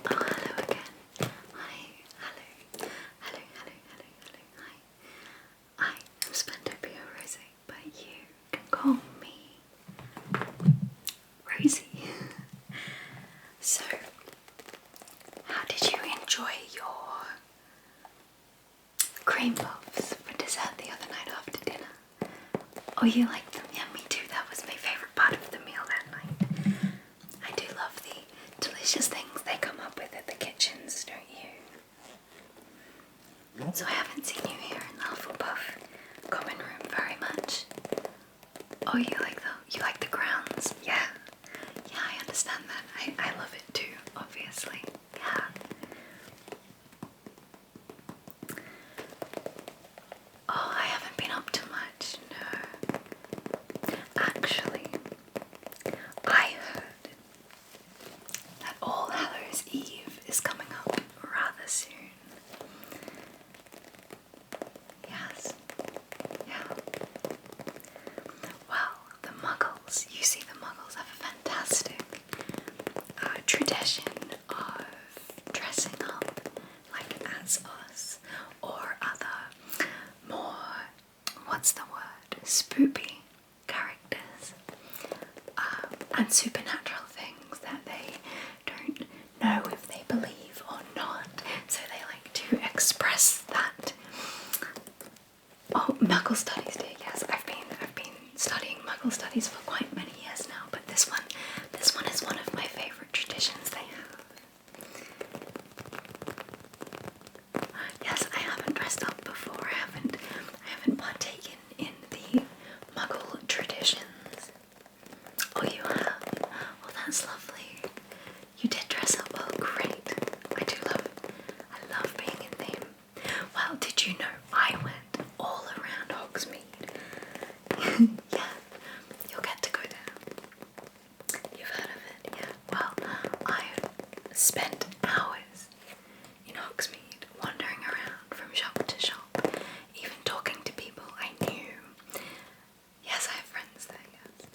hello again. Hi, hello, hello, hello, hello, hello, hi. I am Spantopia Rosie, but you can call me Rosie. So, how did you enjoy your cream puffs for dessert the other night after dinner? Oh, you liked them? Yeah, me too. That was my favourite part of the meal that night. I do love the delicious things they come up with at the kitchens, don't you? So I haven't seen you here in the Hufflepuff Common Room very much. Oh, you like the grounds? Yeah. Yeah, I understand that. I love it too, obviously. Yeah. Oh, I haven't been up to much, no. Actually, I heard that All Hallows Eve is coming up rather soon. Yes. Yeah. Well, the Muggles, you see, the Muggles have a fantastic tradition of dressing up like as us or other more, what's the word, spoopy characters and supernatural things that they don't know if they believe or not, so they like to express that. Oh, Muggle studies, dear. Yes, I've been studying Muggle studies for quite many years now, but this one is one of my favourite traditions they have. Yes, I haven't dressed up before. I haven't partaken in the Muggle traditions. Oh, you have? Well, that's lovely. You did dress up. Oh, great. I love being in theme. Well, did you know I went all around Hogsmeade? Yeah, you'll get to go there. You've heard of it, yeah. Well, I spent hours in Hogsmeade wandering around from shop to shop, even talking to people I knew. Yes, I have friends there, yes.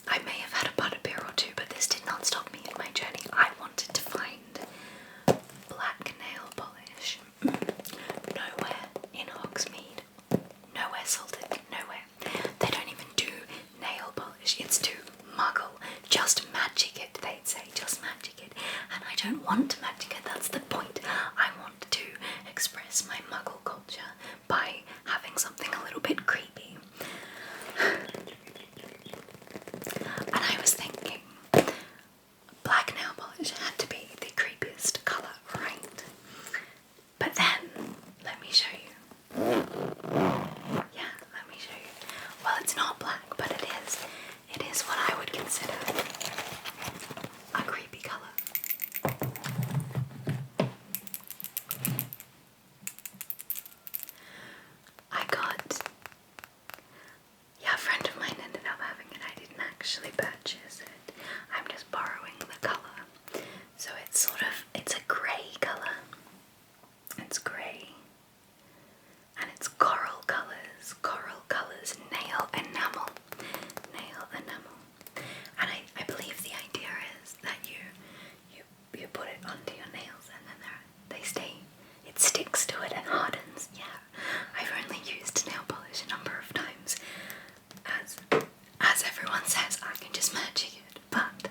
I may have had a butterbeer or two, but this did not stop me in my journey. I wanted to find black nail polish. Nowhere in Hogsmeade. Nowhere salted, nowhere. They don't even do nail polish. It's too Muggle. Just magic it, they'd say. Just magic it. And I don't want to magic it. That's the point. I want to express my Muggle culture by having something a little bit creepy. And I was thinking, black nail polish had to be the creepiest colour, right? But then, let me show you. Yeah, let me show you. Well, it's not black, but it is. It is what I would consider a creepy colour. A friend of mine ended up having it. I didn't actually purchase it. I'm just borrowing the colour. So it's a grey colour. It's grey. And it's coral colours, nail enamel. And I believe the idea is that you put it onto your nails and then they stay, it sticks to it and hardens. Yeah, I've only used nail polish a number of times. As everyone says, I can just magic it, but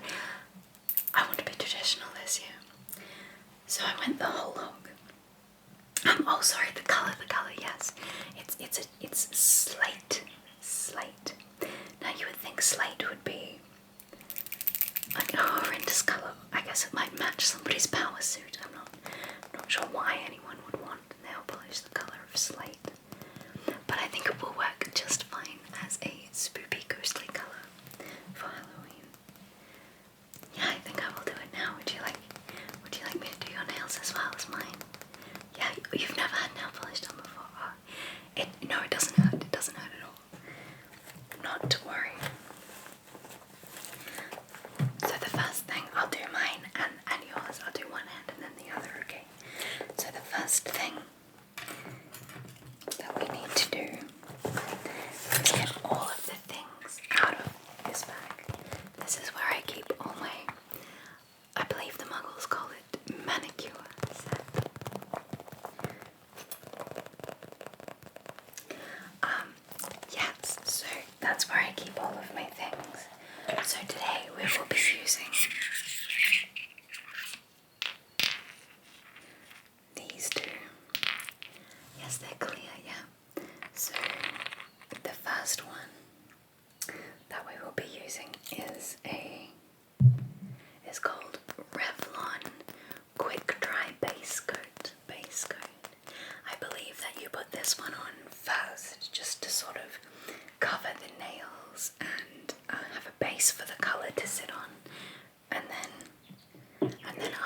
I want to be traditional this year. So I went the whole hog. Oh, sorry, the colour, yes. It's slate. Now you would think slate would be like a horrendous colour. I guess it might match somebody's power suit. I'm not sure why anyone would want nail polish the colour of slate. But I think it will work just fine as a spoopy ghostly colour for Halloween. Yeah, I think I will do it now. Would you like me to do your nails as well as mine? Yeah, you've never had nail polish done before. Oh, no, it doesn't hurt. It doesn't hurt at all. Not to worry. So the first thing, I'll do mine and yours. I'll do one hand and then the other, okay? So the first thing Yes, they're clear, yeah. So the first one that we will be using is called Revlon Quick Dry Base Coat. I believe that you put this one on first just to sort of cover the nails and have a base for the colour to sit on, and then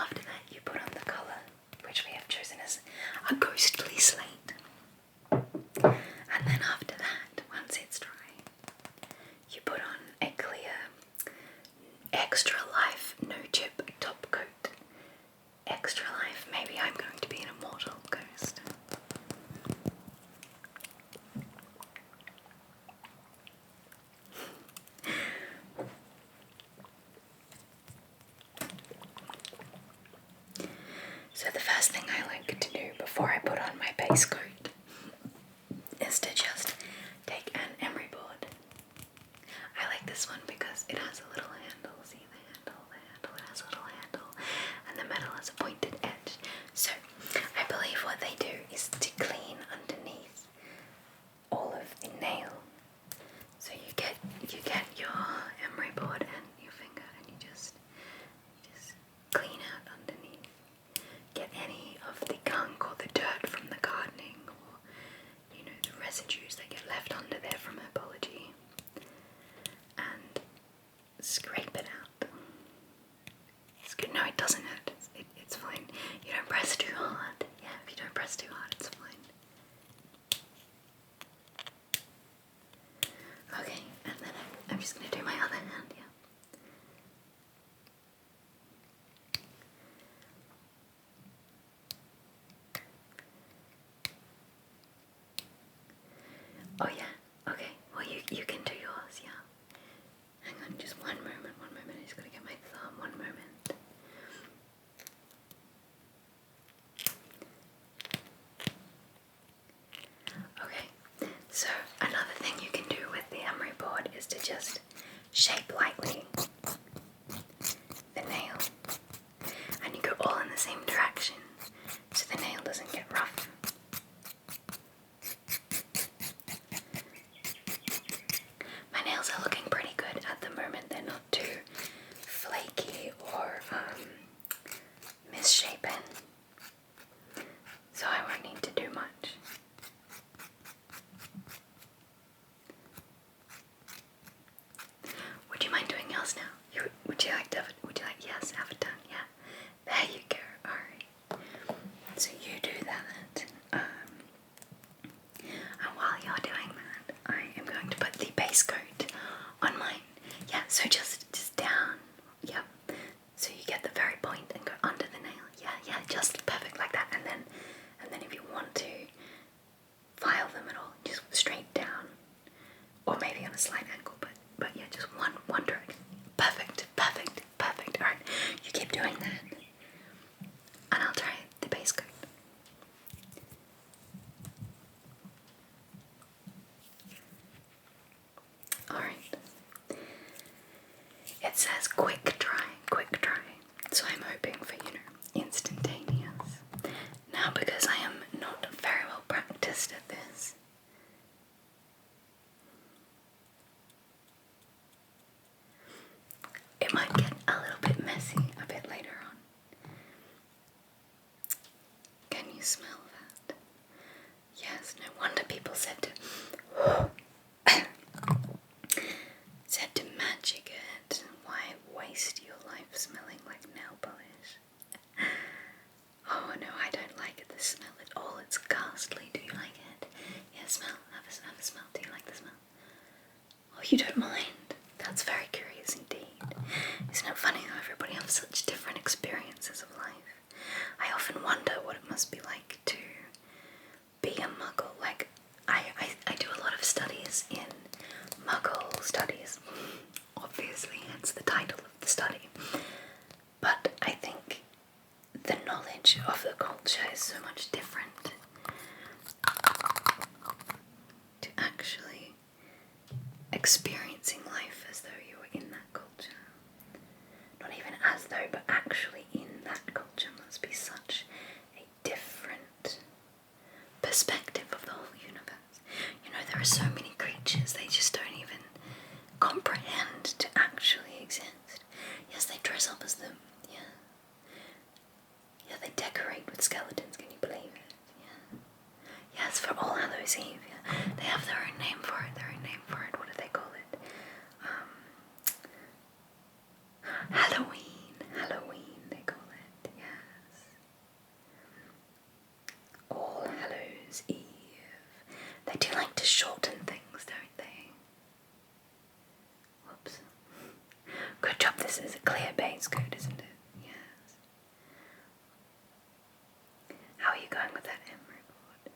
after that you put on the colour, which we have chosen as a ghostly slate. And then after that, once it's dry, you put on a clear Extra Life No Chip top coat. Extra Life, maybe I'm going to be an immortal ghost. So the first thing I like to do before I put on my base coat is to just take an emery board. I like this one because it has a little handle. See the handle? It has a little handle, and the metal has a pointed edge. So I believe what they do is to clean underneath all of the nail. So you get your emery board and your finger, and you just clean out underneath. Get any of the gunk or the dirt from the gardening, or the residues that get left under there from herbology, and scrape it out. It's good. No, it doesn't hurt. It's fine. You don't press too hard. Yeah, if you don't press too hard, it's fine. Okay, and then I'm just going to do my other hand, yeah. Oh yeah, okay. Well, you can do yours, yeah. Hang on, just one moment. I just gotta get my thumb. One moment. Okay, so another thing you can do with the emery board is to just shape lightly the nail, and you go all in the same direction so the nail doesn't get rough. My nails are looking pretty good at the moment. They're not too flaky or misshapen, so I won't need to do much. Would you mind doing yours now? Would you like yes, have it done, yeah. There you go, alright. So you do that. And while you're doing that, I am going to put the base coat on mine. Yeah, so just down. Yep. So you get the very point and go under the nail. Yeah, just perfect like that. And then if you want to file them at all, just straight down, or maybe on a slight angle. But yeah, just one direction. Perfect. Alright, you keep doing that, and I'll try the base coat. Alright. It says quick dry, so I'm hoping for, instantaneous. Now, because I am not very well practiced at this, it might get a little bit messy a bit later on. Can you smell that? Yes, no wonder people said to magic it. Why waste your life smelling like nail polish? Oh no, I don't like it, the smell at all. It's ghastly. Do you like it? Yeah, smell. Have a smell. Do you like the smell? Oh, you don't mind? That's very curious indeed. Isn't it funny how everybody has such different experiences of life? I often wonder what it must be like to be a muggle. Like, I do a lot of studies in muggle studies, obviously, hence the title of the study. But I think the knowledge of the culture is so much different to actually experiencing life as though you were in that culture. Not even as though, but actually in that culture must be such a different perspective of the whole universe. You know, there are so many creatures, they just don't even comprehend to actually exist. Yes, they dress up as them, yeah. Yeah, they decorate with skeletons, can you believe it? Yeah. Yes, for All Hallows Eve, yeah. They have their own name for it, what do they call it? Halloween, they call it, yes. All Hallows Eve. They do like to shorten things, don't they? Whoops. Good job, this is a clear base code, isn't it? Yes. How are you going with that emery board?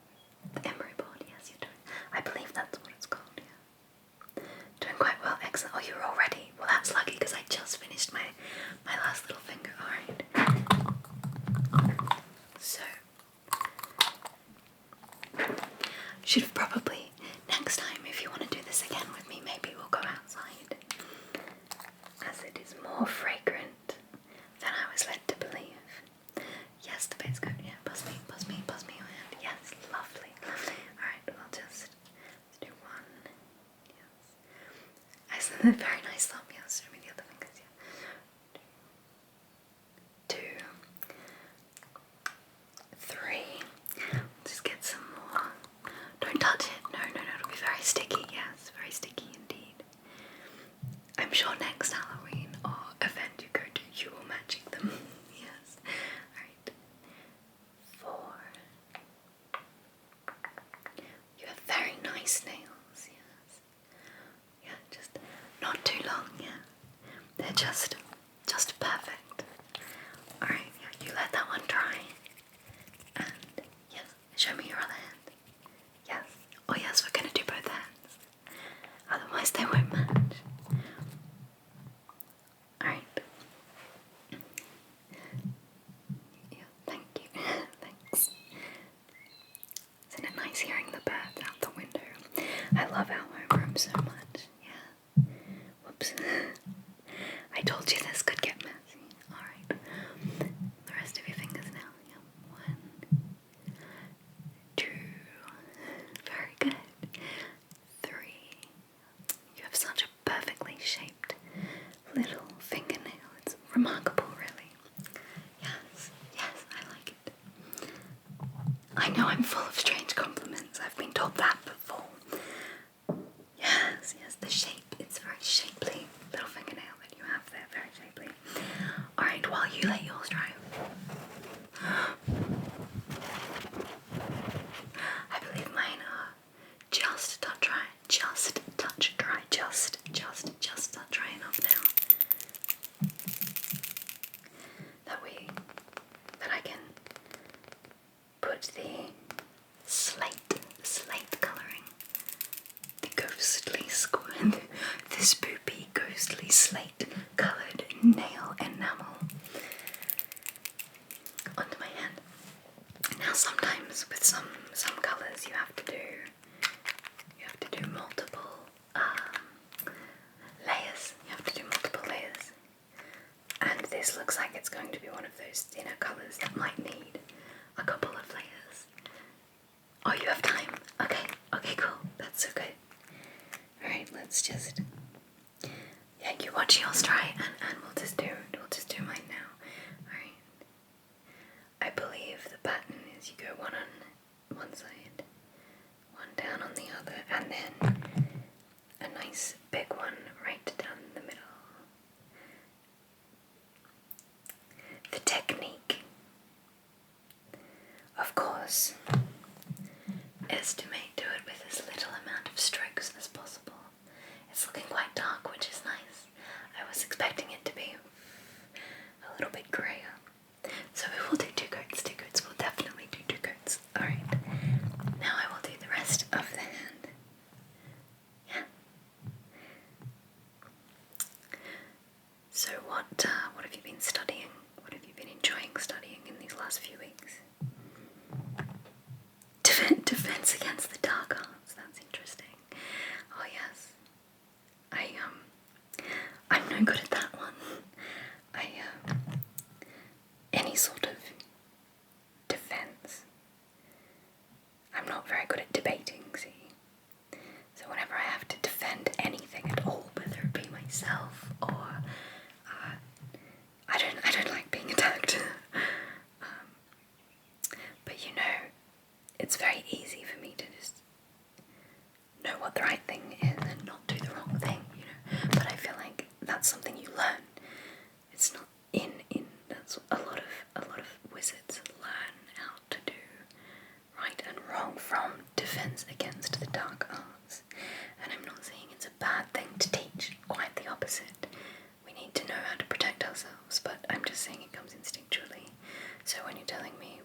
The emery board, yes, you're doing. I believe that's what it's called, yeah. Doing quite well, excellent. Oh, you're all ready. Well, that's lucky because I just finished my last little finger. Alright. So, should have probably, next time, if you want to do this again with me, maybe we'll go outside, as it is more fragrant than I was led to believe. Yes, the bed's good, yeah, buzz me your hand. Yes, lovely. Alright, I'll just do one. Yes. Excellent, very nice thumb, yes, show me the other fingers, yeah. 2, 3. Just get some more. Don't touch it. No, it'll be very sticky. Yes, very sticky indeed. I'm sure next Halloween or event you go to, you will magic them. Yes. Alright. 4. You have very nice nails. Yes. Yeah, just not too long. Yeah. They're just perfect. Alright, yeah, you let that one dry. And yes, show me your other hand. Yes. Oh yes, we're gonna do both hands. Otherwise they won't match. Alright. Yeah, thank you. Thanks. Isn't it nice hearing the birds out the window? I love our room so much. Yeah. Whoops. I told you this could get messy. Alright. The rest of your fingers now. Yeah. 1, 2. Very good. 3. You have such a perfectly shaped little fingernail. It's remarkable, really. Yes, I like it. I know I'm full of strange compliments. I've been told that before. Yes, the shape. It's very shapely little fingernail that you have there. Very shapely. Alright, while you let yours dry. I believe mine are just touch dry. Just touch dry. Just touch dry enough now. That I can put the slate colouring, the ghostly squid, the spoopy ghostly slate coloured nail enamel onto my hand. Now sometimes with some colours you have to do multiple layers. You have to do multiple layers. And this looks like it's going to be one of those inner colours that might need a couple of layers. Oh, you have time? Okay, cool. That's so good. Alright, let's just... Yeah, you watch yours dry and we'll just do mine now. Alright. I believe the pattern is you go one on one side, one down on the other, and then a nice big one right down the middle. The technique, of course, is to do it with as little amount of strokes as possible. It's looking quite dark, which is nice. I was expecting it to be a little bit grayer. So we will do two coats. We'll definitely do 2 coats. Alright. Now I will do the rest of the hand. Yeah. So what have you been studying? What have you been enjoying studying in these last few weeks? Defense against the dark arts. That's interesting. Oh yes. I'm no good at that one. not very good at debating, see? So whenever I have to defend anything at all, whether it be myself or I don't like being attacked. But you know, it's very easy for me to just know what the right thing is and not do the wrong thing, you know. But I feel like that's something you learn. It's not in that's a lot of wizards learn how to do right and wrong from defense against the dark arts. And I'm not saying it's a bad thing to teach, quite the opposite. We need to know how to protect ourselves, but I'm just saying it comes instinctually. So when you're telling me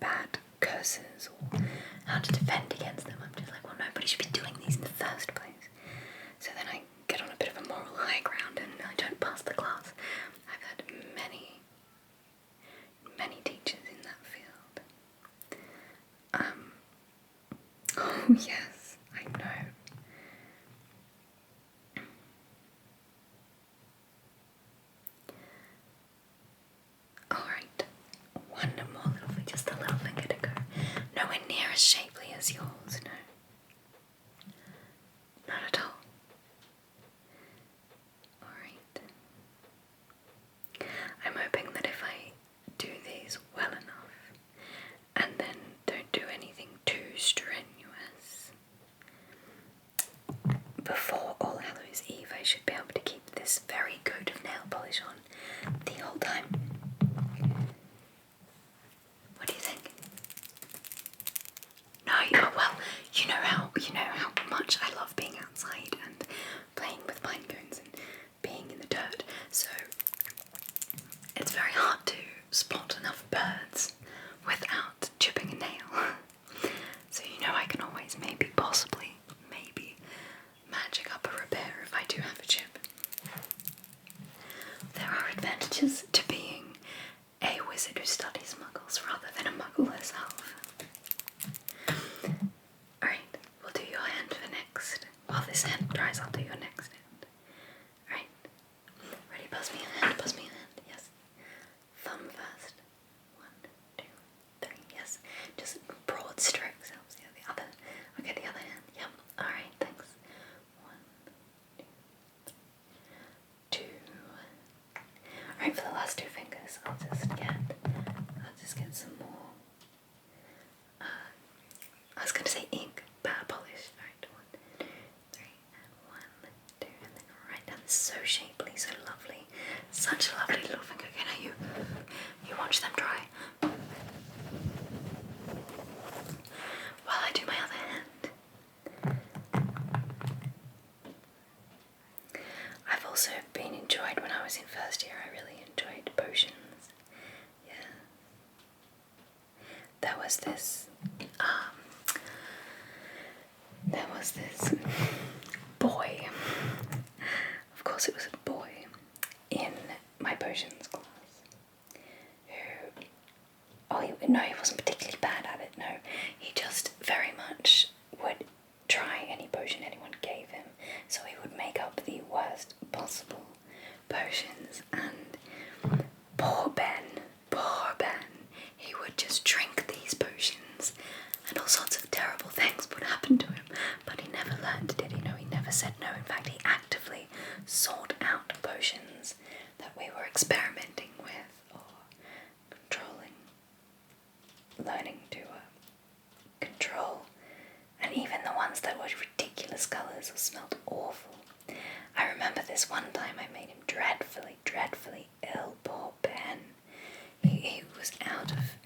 bad curses or how to defend against them, I'm just like, well, nobody should be doing these in the first place. So then I get on a bit of a moral high ground and I don't pass the class. I've had many teachers in that field. Oh yes, I know. Alright, one more little, just a little finger to go. Nowhere near as shapely as yours, no. Not at all. Alright. I'm hoping that if I do these well enough, and then don't do anything too strenuous, before All Hallows Eve I should be able to keep this very coat of nail polish on the whole time. What do you think? No, well, you know how much I love being outside and playing with pine cones and being in the dirt, so it's very hard to spot enough birds without chipping a nail. So you know I can always maybe magic up a repair if I do have a chip. There are advantages to being a wizard who studies muggles rather than a muggle herself. Alright, we'll do your hand for next. While this hand dries, I'll do your next hand. Alright, ready? Pass me your hand, yes. Thumb first. 1, 2, 3, yes. Just broad strokes helps. Yeah, the other. Okay, the other hand. Yep. Alright, thanks. 1, 2. Alright, for the last 2 fingers, I'll just get some more. I was going to say ink, but polish. Alright, 1, 2, 3, and 1, 2, and then right down. So shapely, so lovely. Such a lovely little finger. Okay, now you watch them dry. While I do my other hand. I've also been enjoyed when I was in first year. I really enjoyed potions. Yeah. There was this boy, of course it was a boy, in my potions class, he wasn't particularly bad at it, no, he just very much would try any potion anyone gave him, so he would make up the worst possible potions, and poor Ben, he would just drink these potions, and all sorts of terrible things would happen to him, but he never learned, did he? No, he never said no. In fact, he actively sought out potions that we were experimenting with or controlling, learning to control, and even the ones that were ridiculous colours or smelled awful. I remember this one time I made him dreadfully ill, poor Ben. He was out of